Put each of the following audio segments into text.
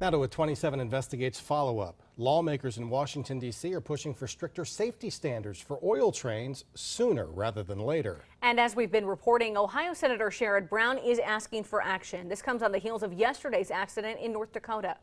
Now to a 27 Investigates follow-up. Lawmakers in Washington, D.C. are pushing for stricter safety standards for oil trains sooner rather than later. And as we've been reporting, Ohio Senator Sherrod Brown is asking for action. This comes on the heels of yesterday's accident in North Dakota.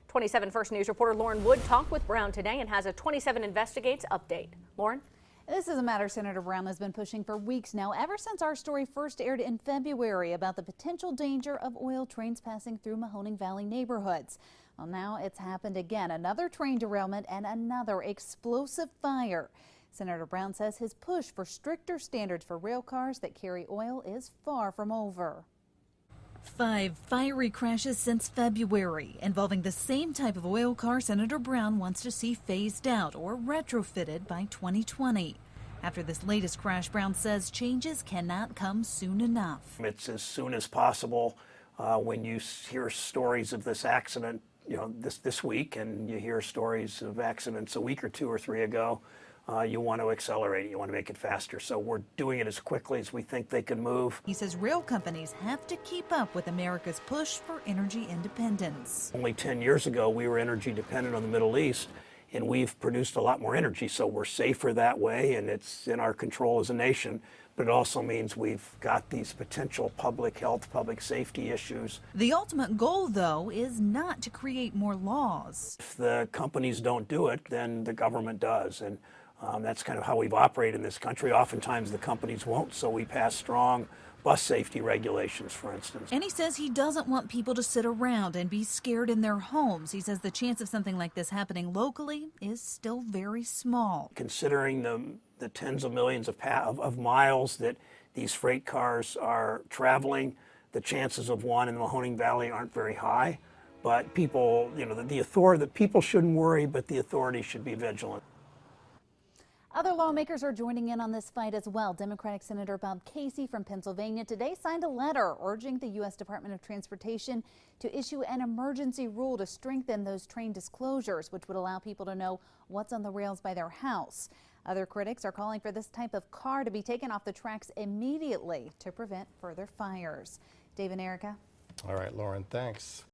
27 First News reporter Lauren Wood talked with Brown today and has a 27 Investigates update. Lauren? This is a matter Senator Brown has been pushing for weeks now, ever since our story first aired in February about the potential danger of oil trains passing through Mahoning Valley neighborhoods. Well, now it's happened again. Another train derailment and another explosive fire. Senator Brown says his push for stricter standards for rail cars that carry oil is far from over. 5 fiery crashes since February involving the same type of oil car Senator Brown wants to see phased out or retrofitted by 2020. After this latest crash, Brown says changes cannot come soon enough. It's as soon as possible. When you hear stories of this accident, this week, and you hear stories of accidents a week or 2 or 3 ago, you want to accelerate it, you want to make it faster. So we're doing it as quickly as we think they can move. He says rail companies have to keep up with America's push for energy independence. Only 10 years ago, we were energy dependent on the Middle East, and we've produced a lot more energy. So we're safer that way, and it's in our control as a nation. But it also means we've got these potential public health, public safety issues. The ultimate goal, though, is not to create more laws. If the companies don't do it, then the government does. And that's kind of how we've operated in this country. Oftentimes the companies won't, so we pass strong bus safety regulations, for instance. And he says he doesn't want people to sit around and be scared in their homes. He says the chance of something like this happening locally is still very small. Considering the tens of millions of miles that these freight cars are traveling, the chances of one in the Mahoning Valley aren't very high. But people, the people shouldn't worry, but the authorities should be vigilant. Other lawmakers are joining in on this fight as well. Democratic Senator Bob Casey from Pennsylvania today signed a letter urging the U.S. Department of Transportation to issue an emergency rule to strengthen those train disclosures, which would allow people to know what's on the rails by their house. Other critics are calling for this type of car to be taken off the tracks immediately to prevent further fires. Dave and Erica. All right, Lauren, thanks.